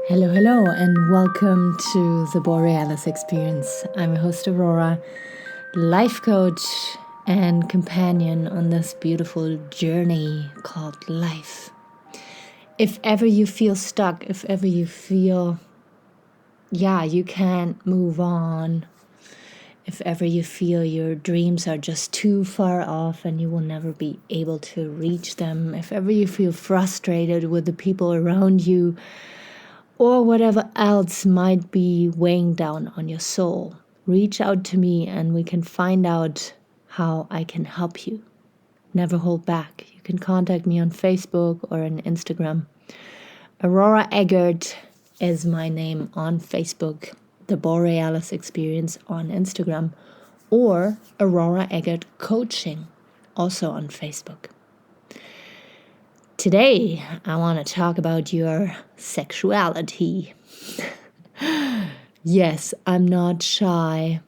Hello, and welcome to the Borealis Experience. I'm your host, Aurora, life coach and companion on this beautiful journey called life. If ever you feel stuck, if ever you feel, you can't move on, if ever you feel your dreams are just too far off and you will never be able to reach them, if ever you feel frustrated with the people around you, or whatever else might be weighing down on your soul, reach out to me and we can find out how I can help you. Never hold back. You can contact me on Facebook or on Instagram. Aurora Eggert is my name on Facebook, the Borealis Experience on Instagram, or Aurora Eggert Coaching, also on Facebook. Today, I want to talk about your sexuality. Yes, I'm not shy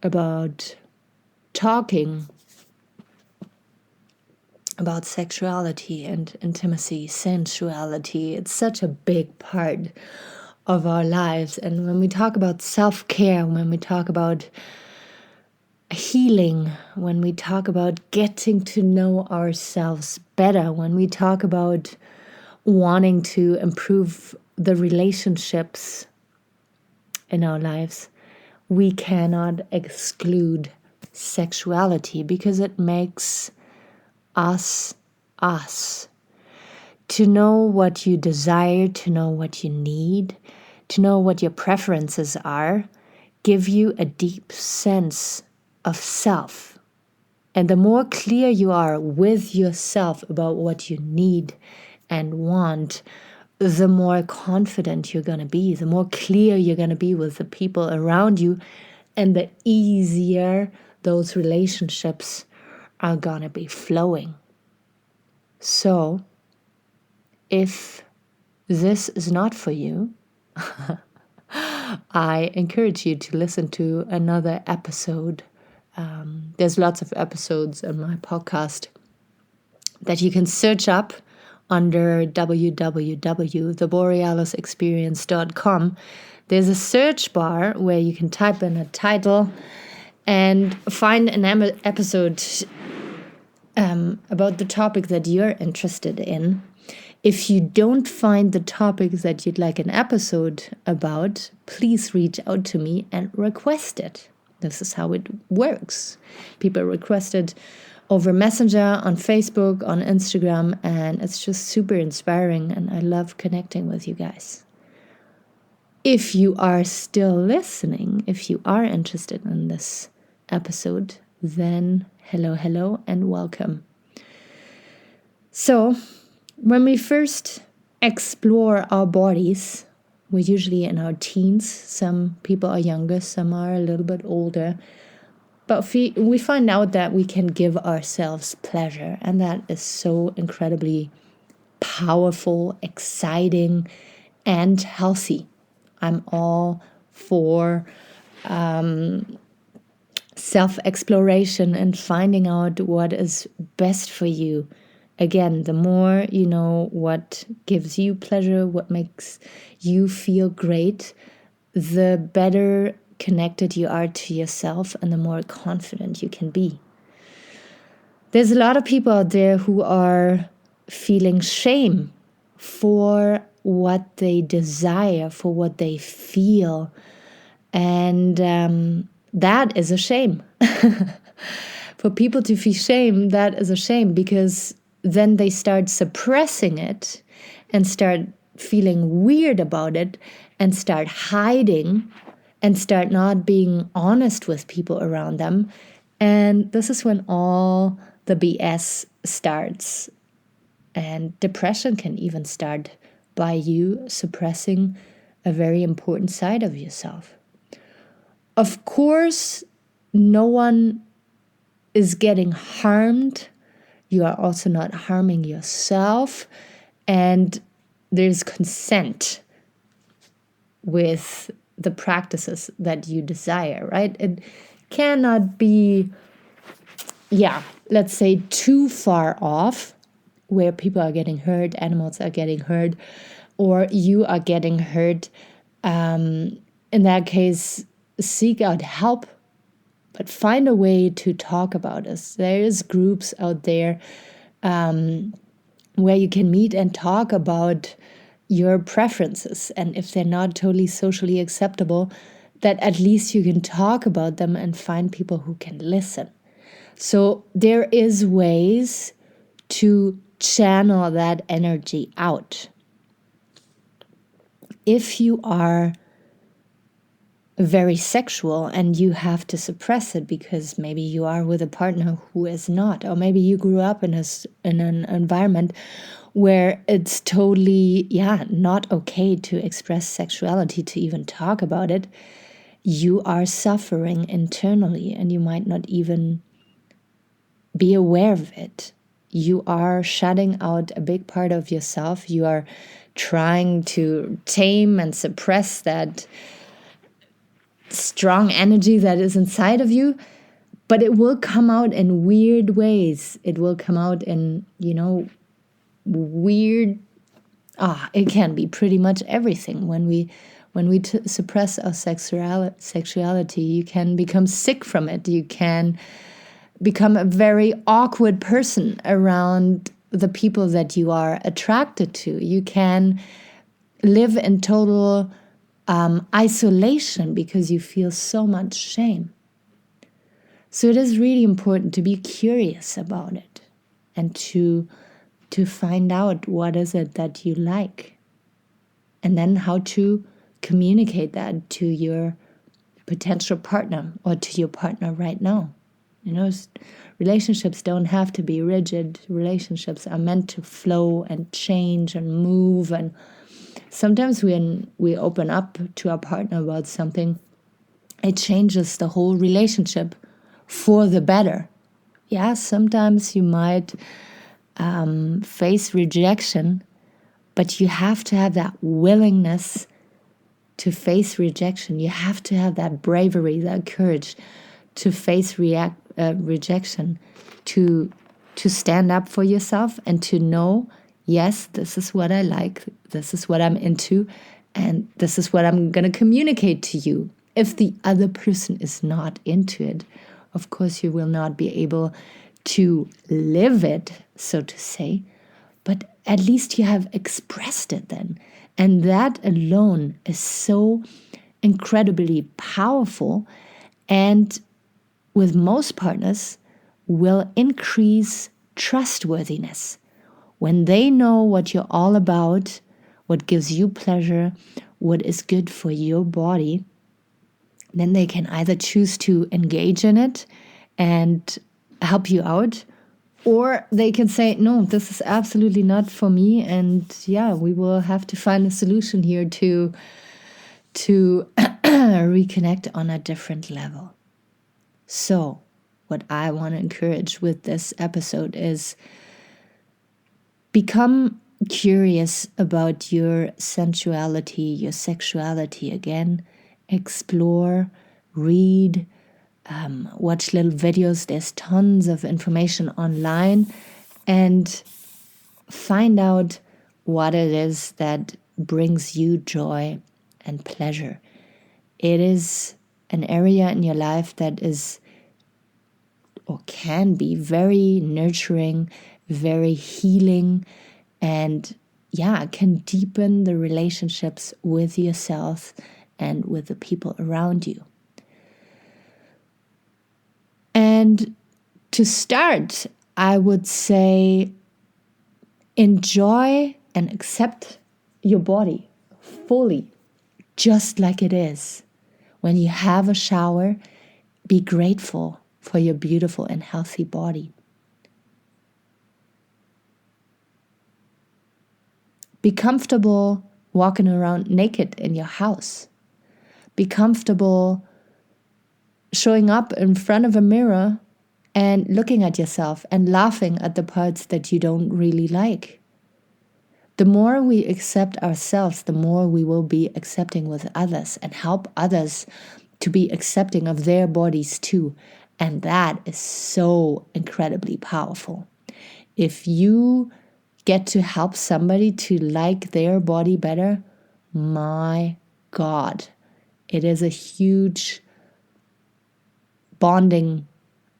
about talking about sexuality and intimacy, sensuality. It's such a big part of our lives. And when we talk about self-care, when we talk about healing, when we talk about getting to know ourselves better, when we talk about wanting to improve the relationships in our lives, we cannot exclude sexuality because it makes us us. To know what you desire, to know what you need, to know what your preferences are, give you a deep sense of self. And the more clear you are with yourself about what you need and want, the more confident you're going to be, the more clear you're going to be with the people around you, and the easier those relationships are going to be flowing. So, if this is not for you, I encourage you to listen to another episode. There's lots of episodes in my podcast that you can search up under www.theborealisexperience.com. There's a search bar where you can type in a title and find an episode about the topic that you're interested in. If you don't find the topic that you'd like an episode about, please reach out to me and request it. This is how it works. People request it over Messenger, on Facebook, on Instagram, and it's just super inspiring, and I love connecting with you guys. If you are still listening, if you are interested in this episode, then hello, and welcome. So, when we first explore our bodies, we're usually in our teens. Some people are younger, some are a little bit older. But we find out that we can give ourselves pleasure. And that is so incredibly powerful, exciting, and healthy. I'm all for self-exploration and finding out what is best for you. Again, the more you know what gives you pleasure, what makes you feel great, the better connected you are to yourself and the more confident you can be. There's a lot of people out there who are feeling shame for what they desire, for what they feel. And that is a shame. For people to feel shame, that is a shame, because then they start suppressing it and start feeling weird about it and start hiding and start not being honest with people around them. And this is when all the BS starts. And depression can even start by you suppressing a very important side of yourself. Of course, no one is getting harmed. You are also not harming yourself. And there's consent with the practices that you desire, right? It cannot be, let's say, too far off where people are getting hurt, animals are getting hurt, or you are getting hurt, in that case, seek out help, but find a way to talk about this. There is groups out there where you can meet and talk about your preferences. And if they're not totally socially acceptable, that at least you can talk about them and find people who can listen. So there is ways to channel that energy out. If you are very sexual and you have to suppress it because maybe you are with a partner who is not, or maybe you grew up in an environment where it's totally, not okay to express sexuality, to even talk about it, you are suffering internally and you might not even be aware of it. You are shutting out a big part of yourself. You are trying to tame and suppress that strong energy that is inside of you, but it will come out in weird ways. It will come out in, weird, it can be pretty much everything. When we suppress our sexuality, you can become sick from it. You can become a very awkward person around the people that you are attracted to. You can live in total isolation because you feel so much shame. So it is really important to be curious about it and to find out what is it that you like, and then how to communicate that to your potential partner or to your partner right now. Relationships don't have to be rigid. Relationships are meant to flow and change and move. And sometimes when we open up to our partner about something, it changes the whole relationship for the better. Yeah, sometimes you might face rejection, but you have to have that willingness to face rejection. You have to have that bravery, that courage to face rejection, to stand up for yourself and to know, yes, this is what I like, this is what I'm into, and this is what I'm going to communicate to you. If the other person is not into it, of course you will not be able to live it, so to say, but at least you have expressed it then. And that alone is so incredibly powerful, and with most partners will increase trustworthiness. When they know what you're all about, what gives you pleasure, what is good for your body, then they can either choose to engage in it and help you out, or they can say, no, this is absolutely not for me. And we will have to find a solution here to reconnect on a different level. So what I want to encourage with this episode is become curious about your sensuality, your sexuality again. Explore, read, watch little videos. There's tons of information online, and find out what it is that brings you joy and pleasure. It is an area in your life that is or can be very nurturing, very healing, and can deepen the relationships with yourself and with the people around you. And to start, I would say enjoy and accept your body fully, just like it is. When you have a shower, be grateful for your beautiful and healthy body. Be comfortable walking around naked in your house. Be comfortable showing up in front of a mirror and looking at yourself and laughing at the parts that you don't really like. The more we accept ourselves, the more we will be accepting with others and help others to be accepting of their bodies too. And that is so incredibly powerful. If you get to help somebody to like their body better, my God, it is a huge bonding.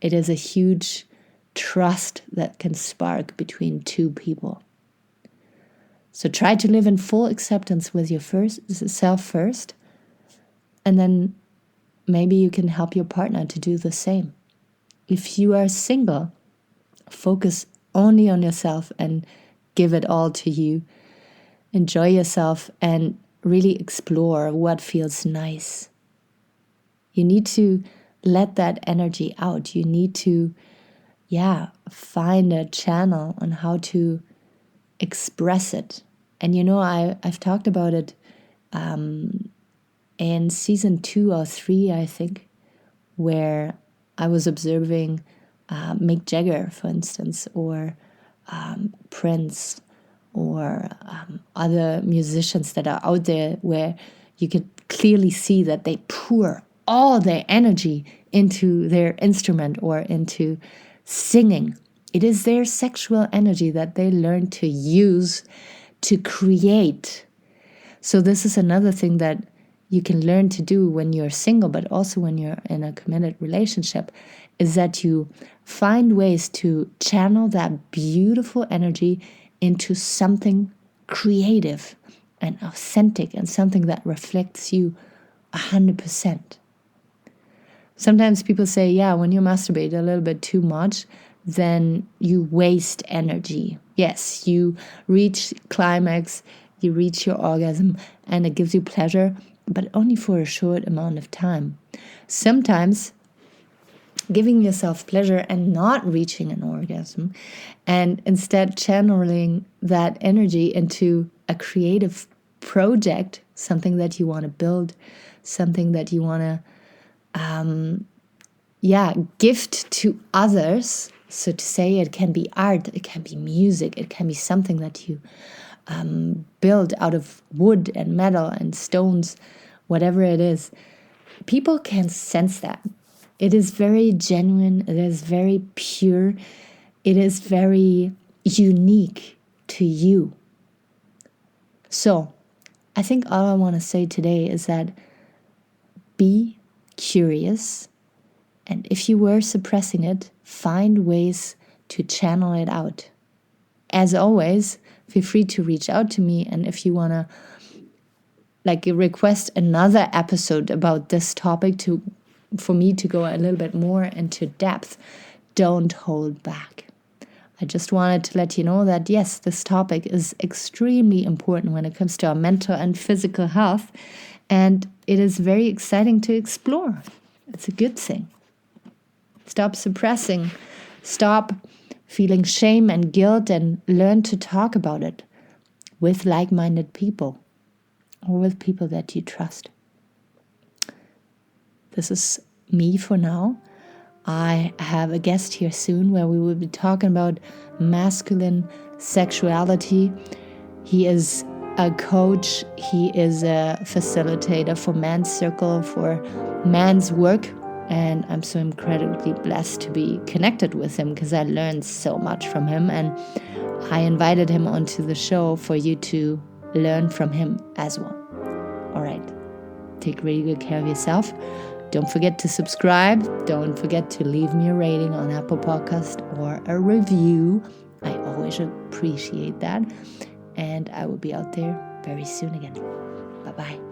It is a huge trust that can spark between two people. So try to live in full acceptance with your self first, and then maybe you can help your partner to do the same. If you are single, focus only on yourself and give it all to you. Enjoy yourself and really explore what feels nice. You need to let that energy out. You need to, find a channel on how to express it. And I've talked about it in season 2 or 3, I think, where I was observing Mick Jagger, for instance, or Prince, or other musicians that are out there, where you could clearly see that they pour all their energy into their instrument or into singing. It is their sexual energy that they learn to use to create. So this is another thing that you can learn to do when you're single, but also when you're in a committed relationship, is that you find ways to channel that beautiful energy into something creative and authentic and something that reflects you 100%. Sometimes people say, when you masturbate a little bit too much, then you waste energy. Yes, you reach climax, you reach your orgasm, and it gives you pleasure, but only for a short amount of time. Sometimes giving yourself pleasure and not reaching an orgasm, and instead channeling that energy into a creative project, something that you want to build, something that you want to gift to others. So to say, it can be art, it can be music, it can be something that you build out of wood and metal and stones, whatever it is. People can sense that. It is very genuine, it is very pure, it is very unique to you. So I think all I want to say today is that be curious, and if you were suppressing it, find ways to channel it out. As always, feel free to reach out to me, and if you want to request another episode about this topic for me to go a little bit more into depth, don't hold back. I just wanted to let you know that yes, this topic is extremely important when it comes to our mental and physical health, and it is very exciting to explore. It's a good thing. Stop suppressing. Stop feeling shame and guilt, and learn to talk about it with like-minded people or with people that you trust. This is me for now. I have a guest here soon where we will be talking about masculine sexuality. He is a coach. He is a facilitator for Man's Circle, for Man's Work. And I'm so incredibly blessed to be connected with him, because I learned so much from him. And I invited him onto the show for you to learn from him as well. All right. Take really good care of yourself. Don't forget to subscribe. Don't forget to leave me a rating on Apple Podcast or a review. I always appreciate that. And I will be out there very soon again. Bye-bye.